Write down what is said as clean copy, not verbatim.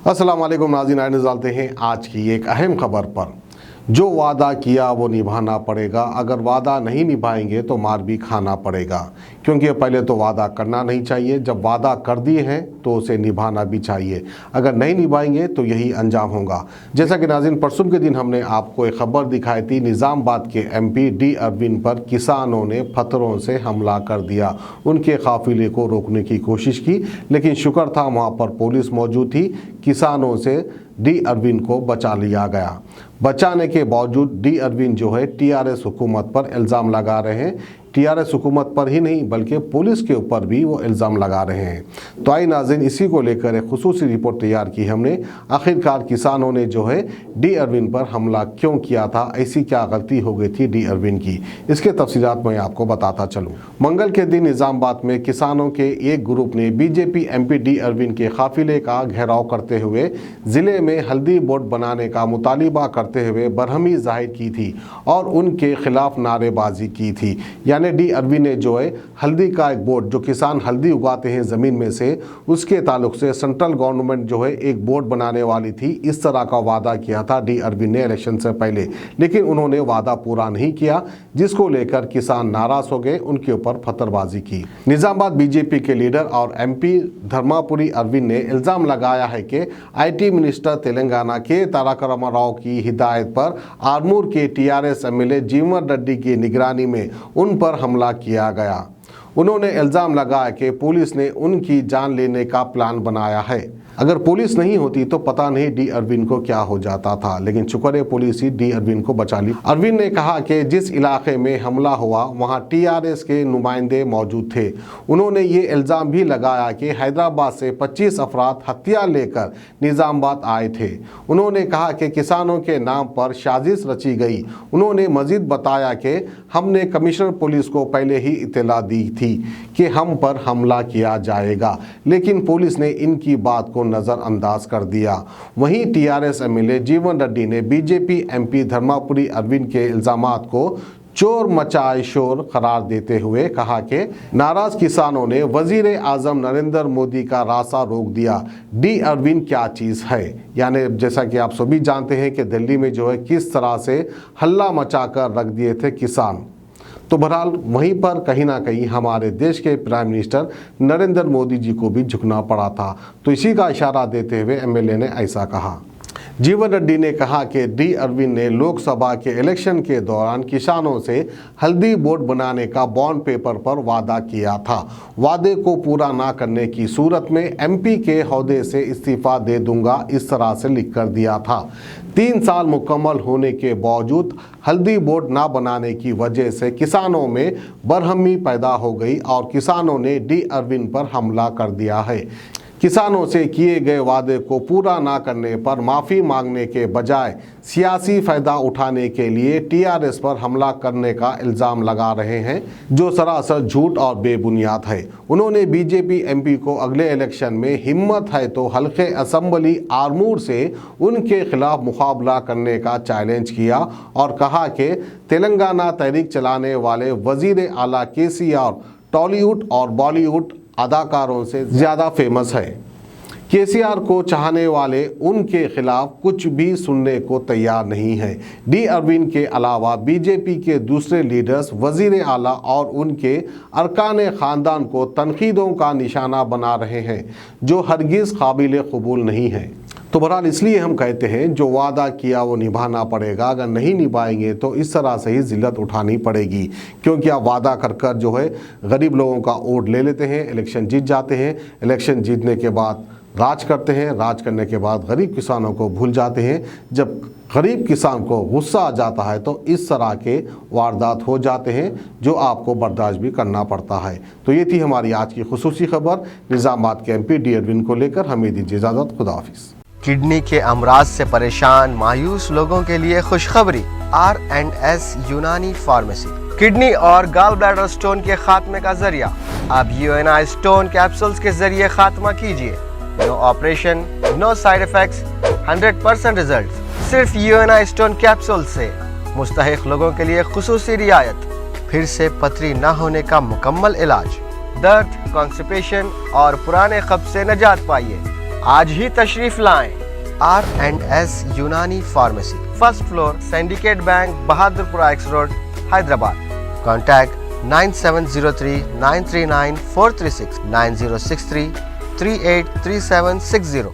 अस्सलाम वालेकुम नाज़रीन, आइए डालते हैं आज की एक अहम खबर पर। जो वादा किया वो निभाना पड़ेगा, अगर वादा नहीं निभाएंगे तो मार भी खाना पड़ेगा। क्योंकि पहले तो वादा करना नहीं चाहिए, जब वादा कर दिए हैं तो उसे निभाना भी चाहिए। अगर नहीं निभाएंगे तो यही अंजाम होगा। जैसा कि नाज़रीन, परसों के दिन हमने आपको एक खबर दिखाई थी, निज़ामाबाद के एमपी डी अरविंद पर किसानों ने पत्थरों से हमला कर दिया। उनके काफिले को रोकने की कोशिश की, लेकिन शुक्र था वहाँ पर पुलिस मौजूद थी। किसानों से डी अरविंद को बचा लिया गया। बचाने के बावजूद डी अरविंद जो है टीआरएस हुकूमत पर इल्ज़ाम लगा रहे हैं। टीआरएस हुकूमत पर ही नहीं बल्कि पुलिस के ऊपर भी वो इल्ज़ाम लगा रहे हैं। तो आइए नाज़रीन, इसी को लेकर एक खुसूसी रिपोर्ट तैयार की हमने। आखिरकार किसानों ने जो है डी अरविंद पर हमला क्यों किया था, ऐसी क्या गलती हो गई थी डी अरविंद की, इसके तफसीलात मैं आपको बताता चलूँ। मंगल के दिन निज़ामाबाद में किसानों के एक ग्रुप ने बीजेपी एमपी डी अरविंद के काफिले का घेराव करते हुए ज़िले में हल्दी बोर्ड बनाने का मुतालिबा करते हुए बरहमी जाहिर की थी और उनके खिलाफ नारेबाजी की थी। डी अरविंद ने जो है हल्दी का एक बोर्ड, जो किसान हल्दी उगाते हैं ज़मीन में से, उसके ताल्लुक से सेंट्रल गवर्नमेंट जो है एक बोर्ड बनाने वाली थी, इस तरह का वादा किया था डी अरविंद ने इलेक्शन से पहले। लेकिन उन्होंने वादा पूरा नहीं किया, जिसको लेकर किसान नाराज हो गए, उनके ऊपर पत्थरबाजी की। निज़ामाबाद बीजेपी के लीडर और एमपी धर्मापुरी अरविंद ने इल्ज़ाम लगाया है कि IT मिनिस्टर तेलंगाना के तारक रामाराव की हिदायत पर आरमूर के टीआरएस एमएलए जीवन रेड्डी की निगरानी में उन पर हमला किया गया। उन्होंने इल्ज़ाम लगाया कि पुलिस ने उनकी जान लेने का प्लान बनाया है। अगर पुलिस नहीं होती तो पता नहीं डी अरविंद को क्या हो जाता था, लेकिन शुक्र है पुलिस ही डी अरविंद को बचा ली। अरविंद ने कहा कि जिस इलाके में हमला हुआ वहां टीआरएस के नुमाइंदे मौजूद थे। उन्होंने ये इल्ज़ाम भी लगाया कि हैदराबाद से 25 अफराद हथियार लेकर निज़ामाबाद आए थे। उन्होंने कहा कि किसानों के नाम पर साजिश रची गई। उन्होंने मजीद बताया कि हमने कमिश्नर पुलिस को पहले ही इत्तला दी थी कि हम पर हमला किया जाएगा, लेकिन पुलिस ने इनकी बात को नजरअंदाज कर दिया। वहीं टीआरएस एमएलए जीवन रेड्डी ने बीजेपी एमपी धर्मापुरी अरविंद के इल्जामात को चोर मचाए शोर करार देते हुए कहा कि नाराज किसानों ने वजीर आजम नरेंद्र मोदी का रास्ता रोक दिया। डी अरविंद क्या चीज़ है, यानी जैसा कि आप सभी जानते हैं कि दिल्ली में जो है किस तरह से हल्ला मचाकर रख दिए थे किसान। तो बहरहाल वहीं पर कहीं ना कहीं हमारे देश के प्राइम मिनिस्टर नरेंद्र मोदी जी को भी झुकना पड़ा था। तो इसी का इशारा देते हुए एमएलए ने ऐसा कहा। जीवन रेड्डी ने कहा कि डी अरविंद ने लोकसभा के इलेक्शन के दौरान किसानों से हल्दी बोर्ड बनाने का बॉन्ड पेपर पर वादा किया था। वादे को पूरा ना करने की सूरत में एमपी के ओहदे से इस्तीफा दे दूंगा, इस तरह से लिख कर दिया था। 3 साल मुकम्मल होने के बावजूद हल्दी बोर्ड ना बनाने की वजह से किसानों में बरहमी पैदा हो गई और किसानों ने डी अरविंद पर हमला कर दिया है। किसानों से किए गए वादे को पूरा ना करने पर माफ़ी मांगने के बजाय सियासी फ़ायदा उठाने के लिए टीआरएस पर हमला करने का इल्ज़ाम लगा रहे हैं, जो सरासर झूठ और बेबुनियाद है। उन्होंने बीजेपी एमपी को अगले इलेक्शन में हिम्मत है तो हल्के असम्बली आरमूर से उनके खिलाफ मुकाबला करने का चैलेंज किया और कहा कि तेलंगाना तहरीक चलाने वाले वज़ीर आला केसीआर टॉलीवुड और बॉलीवुड अदाकारों से ज़्यादा फेमस है। केसीआर को चाहने वाले उनके खिलाफ कुछ भी सुनने को तैयार नहीं है। डी अरविंद के अलावा बीजेपी के दूसरे लीडर्स वजीर आला और उनके अरकान ख़ानदान को तनकीदों का निशाना बना रहे हैं, जो हरगिज़ काबिल कबूल नहीं है। तो बहरहाल इसलिए हम कहते हैं जो वादा किया वो निभाना पड़ेगा। अगर नहीं निभाएंगे तो इस तरह से ही जिल्लत उठानी पड़ेगी, क्योंकि आप वादा कर कर जो है गरीब लोगों का वोट ले लेते हैं, इलेक्शन जीत जाते हैं, इलेक्शन जीतने के बाद राज करते हैं, राज करने के बाद गरीब किसानों को भूल जाते हैं। जब गरीब किसान को गुस्सा आ जाता है तो इस तरह के वारदात हो जाते हैं, जो आपको बर्दाश्त भी करना पड़ता है। तो ये थी हमारी आज की खुसूसी खबर निज़ामाबाद के एमपी डी अरविंद को लेकर। हमें दीजिए इजाज़त, खुदा हाफिज़। किडनी के अमराज से परेशान मायूस लोगों के लिए खुशखबरी, R&S यूनानी फार्मेसी किडनी और गॉल ब्लैडर स्टोन के खात्मे का जरिया। अब UNI स्टोन कैप्सूल्स के जरिए खात्मा कीजिए। No operation, no side effects, 100% result. सिर्फ UNI स्टोन कैप्सूल से मुस्तहिक लोगों के लिए खुसूसी रियायत। फिर से पथरी न होने का मुकम्मल इलाज, दर्द, कॉन्स्टिपेशन और पुराने कब्ज से निजात पाइए। आज ही तशरीफ लाएं। R&S यूनानी pharmacy, first floor, syndicate bank, Bahadurpura x road, Hyderabad. Contact 9703 939 436 9063 383760।